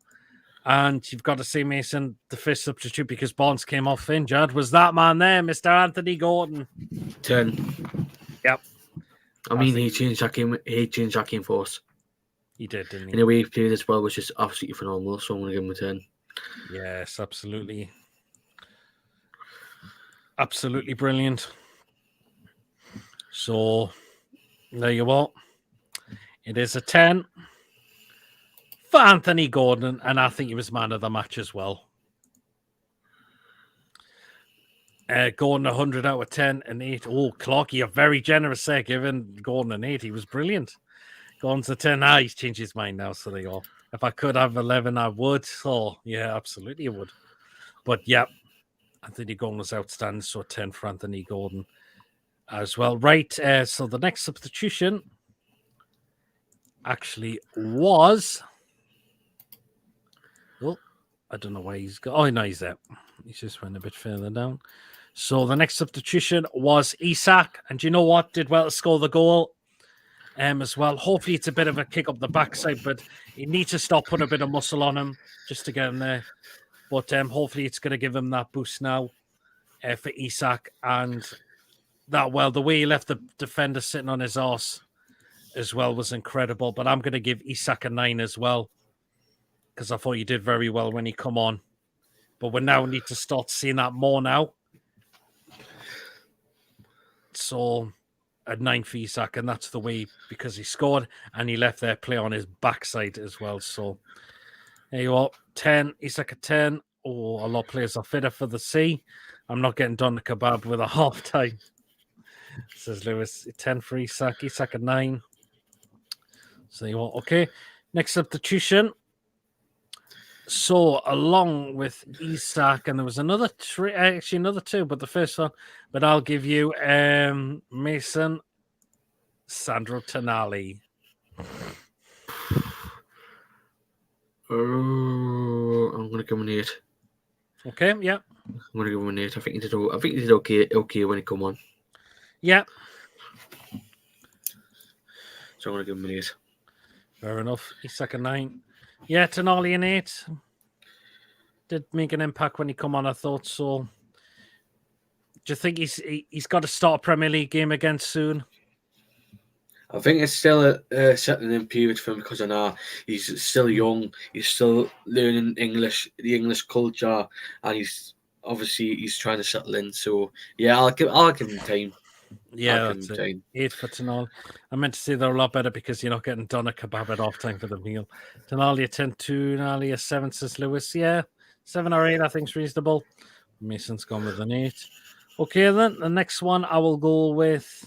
And you've got to say, Mason, the first substitute because Barnes came off injured was that man there, Mr. Anthony Gordon. 10. Yep. I mean, he changed that game for us. He did, didn't he? In the way he played as well was just absolutely phenomenal. So I'm going to give him a 10. Yes, absolutely. Absolutely brilliant. So, there you are. It is a 10 for Anthony Gordon, and I think he was man of the match as well. Gordon 100 out of 10 and 8. Oh, Clark, you're very generous there, giving Gordon an 8. He was brilliant. Gordon's a 10. He's changed his mind now, so there you go. If I could have 11, I would. Oh, yeah, absolutely, I would. But, yeah, Anthony Gordon was outstanding, so 10 for Anthony Gordon as well. Right, so the next substitution actually was... Oh, I don't know why he's got... Oh, no, he's there. He's just went a bit further down. So the next substitution was Isak. And you know what? Did well to score the goal as well. Hopefully it's a bit of a kick up the backside, but he needs to stop putting a bit of muscle on him just to get him there. But hopefully it's going to give him that boost now for Isak. And that, well, the way he left the defender sitting on his arse as well was incredible. But I'm going to give Isak a 9 as well, because I thought he did very well when he come on. But we now need to start seeing that more now. So a 9 for Isak, and that's the way, because he scored and he left their play on his backside as well. So there you are. 10, Isak a 10. Oh, a lot of players are fitter for the C. I'm not getting done the kebab with a half time. Says Lewis. 10 for Isak. Isak a 9. So there you are. Okay. Next substitution. So, along with Isak, and there was another actually another 2, but the first one, but I'll give you Mason Sandro Tonali. I'm going to give him an 8. Okay, yeah. I'm going to give him an 8. I think he did okay when he come on. Yeah. So I'm going to give him an 8. Fair enough. Isak a 9. Yeah, Tonali an 8. Did make an impact when he come on, I thought so. Do you think he's got to start a Premier League game again soon? I think it's still a settling in period for him because I know he's still young. He's still learning English, the English culture, and he's trying to settle in. So yeah, I'll give him time. Yeah, that's it. 8 for Tonali. I meant to say they're a lot better because you're not getting done a kebab at off time for the meal. Tonali a 10, Tonali a 7, says Lewis. Yeah, 7 or 8, I think is reasonable. Mason's gone with an 8. Okay, then the next one I will go with.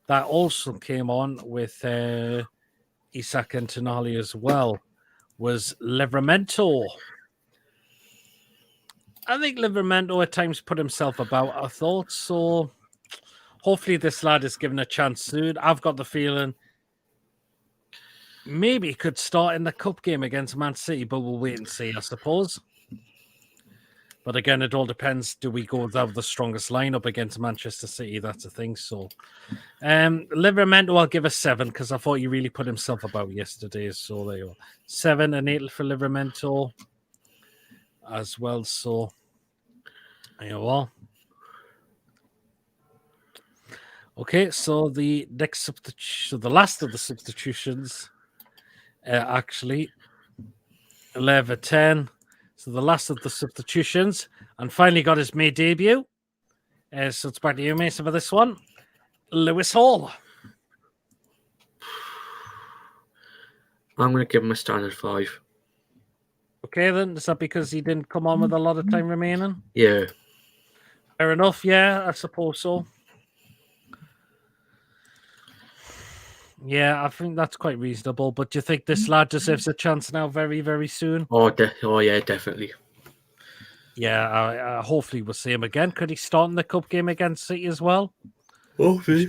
That also came on with Isak and Tonali as well. Was Livramento. I think Livramento at times put himself about, I thought. So hopefully this lad is given a chance soon. I've got the feeling maybe he could start in the cup game against Man City, but we'll wait and see, I suppose. But again, it all depends. Do we go without the strongest lineup against Manchester City? That's the thing. So, Livramento, I'll give a 7 because I thought he really put himself about yesterday. So there you go. 7 and 8 for Livramento as well. So there you are. Okay, so the next substitution, the last of the substitutions, actually 11, 10. So the last of the substitutions, and finally got his May debut. So it's back to you, Mason, for this one. Lewis Hall. I'm going to give him a standard 5. Okay, then. Is that because he didn't come on with a lot of time remaining? Yeah. Fair enough, yeah, I suppose so. Yeah, I think that's quite reasonable. But do you think this lad deserves a chance now very, very soon? Oh yeah, definitely. Yeah, hopefully we'll see him again. Could he start in the cup game against City as well? Hopefully.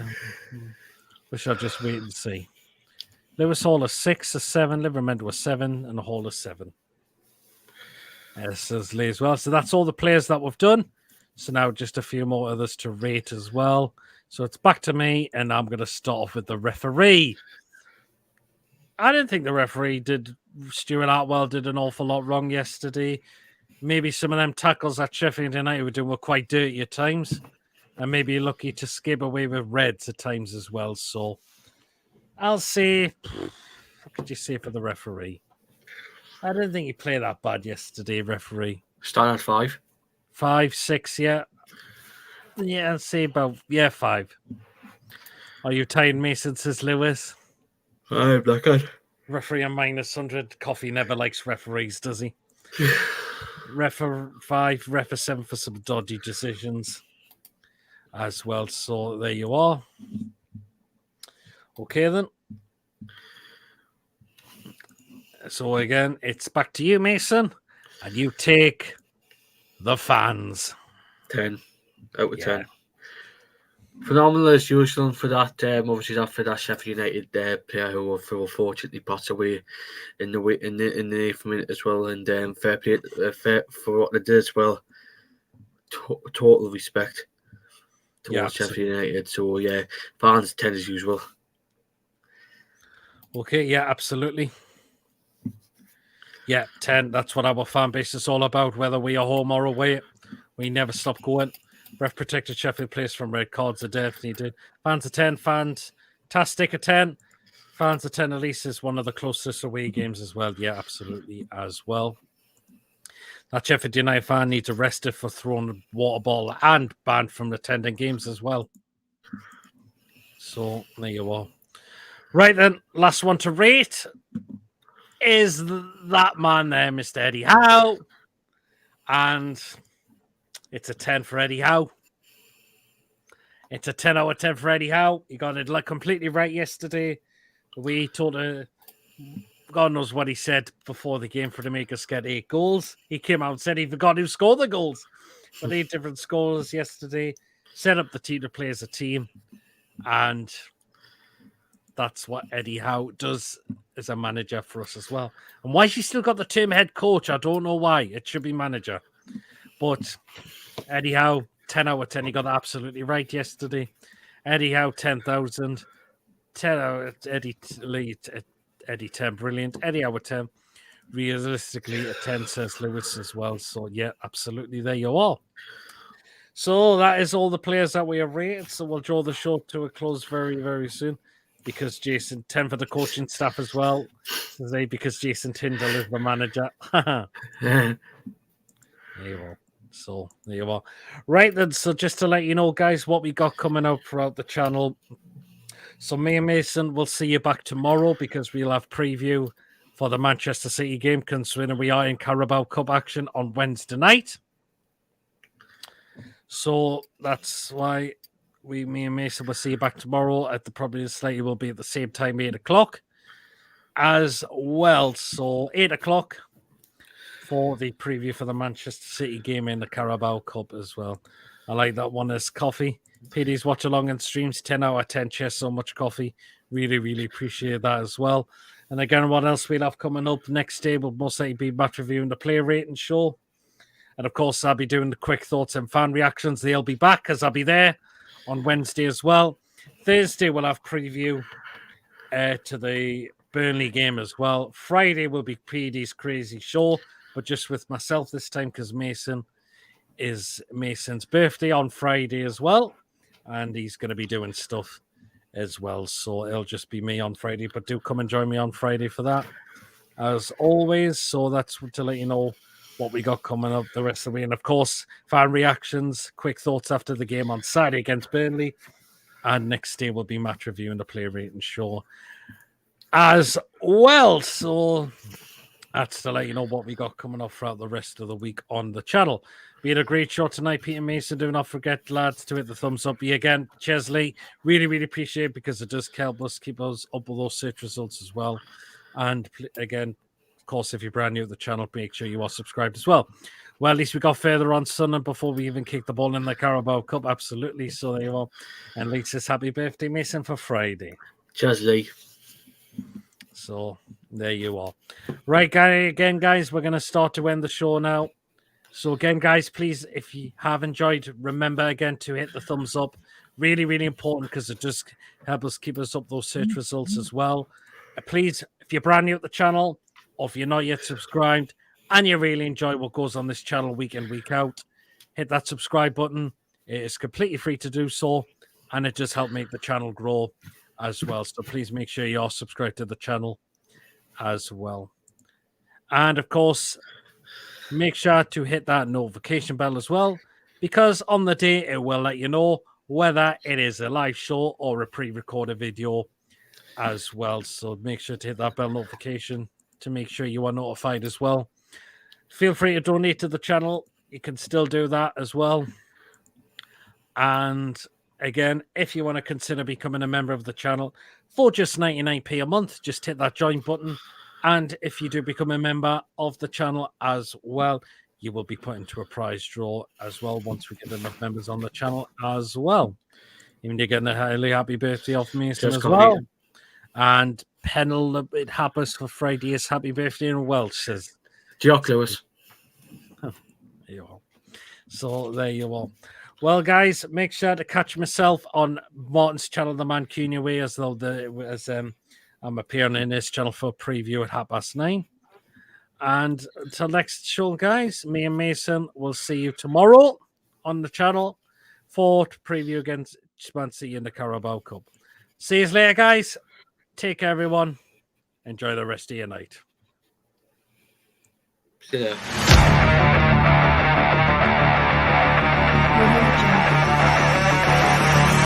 We shall just wait and see. Lewis Hall a 6, a 7, Livramento a 7, and a Hall a 7. Says Lee as well. So that's all the players that we've done. So now just a few more others to rate as well. So it's back to me, and I'm going to start off with the referee. I didn't think the referee Stuart Artwell did an awful lot wrong yesterday. Maybe some of them tackles that Sheffield United were doing were quite dirty at times. And maybe lucky to skip away with reds at times as well. So I'll say, what could you say for the referee? I didn't think he played that bad yesterday, referee. Start at 5. 5, 6, yeah. Yeah, I'll say about, 5. Are you tired, Mason, says Lewis? I'm knackered. Referee on -100. Coffee never likes referees, does he? Ref 5, ref 7 for some dodgy decisions as well. So there you are. Okay, then. So again, it's back to you, Mason, and you take the fans. 10 out of 10. Phenomenal as usual for that. Obviously, that for that Sheffield United player who unfortunately passed away in the 8th minute as well. And fair play for what they did as well. Total respect towards Sheffield United. So yeah, fans 10 as usual. Okay, yeah, absolutely. Yeah, 10. That's what our fan base is all about, whether we are home or away. We never stop going. Ref protected Sheffield place from red cards. They definitely did. Fans of 10. Fantastic at 10. Fans of 10 at least is one of the closest away games as well. Yeah, absolutely as well. That Sheffield United fan needs arrested for throwing a water bottle and banned from attending games as well. So there you are. Right then, last one to rate is that man there, Mr. Eddie Howe. And it's a 10 for Eddie Howe. It's a 10 out of 10 for Eddie Howe. He got it like completely right yesterday. We told God knows what he said before the game for to make us get 8 goals. He came out and said he forgot who scored the goals. But 8 different scores yesterday. Set up the team to play as a team. And that's what Eddie Howe does as a manager for us as well. And why she still got the term head coach, I don't know why. It should be manager. But Eddie Howe, 10 out of 10. He got that absolutely right yesterday. Eddie Howe, 10,000. 10 out Eddie Lee, Eddie 10, brilliant. Eddie Howe, 10. Realistically, a 10 says Lewis as well. So, yeah, absolutely. There you are. So that is all the players that we have rated. So we'll draw the show to a close very, very soon. Because Jason, 10 for the coaching staff as well. Because Jason Tyndall is the manager. There you are. So there you are. Right then, so just to let you know, guys, what we got coming up throughout the channel. So me and Mason will see you back tomorrow because we'll have preview for the Manchester City game, considering we are in Carabao Cup action on Wednesday night. So that's why me and Mason will see you back tomorrow at probably slightly will be at the same time, 8 o'clock as well. So 8 o'clock for the preview for the Manchester City game in the Carabao Cup as well. I like that one as coffee. PD's watch along and streams 10 out of 10. Cheers so much, coffee. Really, really appreciate that as well. And again, what else we'll have coming up next day will most likely be match reviewing the player rating show. And of course, I'll be doing the quick thoughts and fan reactions. They'll be back as I'll be there on Wednesday as well. Thursday, we'll have preview to the Burnley game as well. Friday will be PD's crazy show, but just with myself this time because Mason's birthday on Friday as well. And he's going to be doing stuff as well. So it'll just be me on Friday, but do come and join me on Friday for that as always. So that's to let you know what we got coming up the rest of the week. And of course, fan reactions, quick thoughts after the game on Saturday against Burnley. And next day will be match review and the player rating show as well. So that's to let you know what we got coming up throughout the rest of the week on the channel. We had a great show tonight, Peter Mason. Do not forget, lads, to hit the thumbs up. Again, Chesley, really, really appreciate it because it does help us keep us up with those search results as well. And again, of course, if you're brand new to the channel, make sure you are subscribed as well. Well, at least we got further on Sunday before we even kicked the ball in the Carabao Cup. Absolutely. So there you are. And Lee says, happy birthday, Mason, for Friday. Cheers, Lee. So there you are. Right, again, guys, we're going to start to end the show now. So again, guys, please, if you have enjoyed, remember again to hit the thumbs up. Really, really important because it does help us keep us up those search results as well. please, if you're brand new at the channel, or if you're not yet subscribed, and you really enjoy what goes on this channel week in, week out, hit that subscribe button. It is completely free to do so, and it just helps make the channel grow as well. So please make sure you're subscribed to the channel as well. And of course, make sure to hit that notification bell as well, because on the day it will let you know whether it is a live show or a pre-recorded video as well. So make sure to hit that bell notification to make sure you are notified as well. Feel free to donate to the channel. You can still do that as well. And again, if you want to consider becoming a member of the channel for just 99p a month, just hit that join button. And if you do become a member of the channel as well, you will be put into a prize draw as well once we get enough members on the channel as well. Even you're getting a highly happy birthday off Mason as well. And Pennell, it happens for Friday's happy birthday in Welsh, says Jock Lewis. There you are. So there you are. Well, guys, make sure to catch myself on Martin's channel, The Mancunian Way, as though I'm appearing in this channel for a preview at 9:30. And until next show, guys, me and Mason will see you tomorrow on the channel for preview against Swansea in the Carabao Cup. See you later, guys. Take care, everyone. Enjoy the rest of your night. See you there.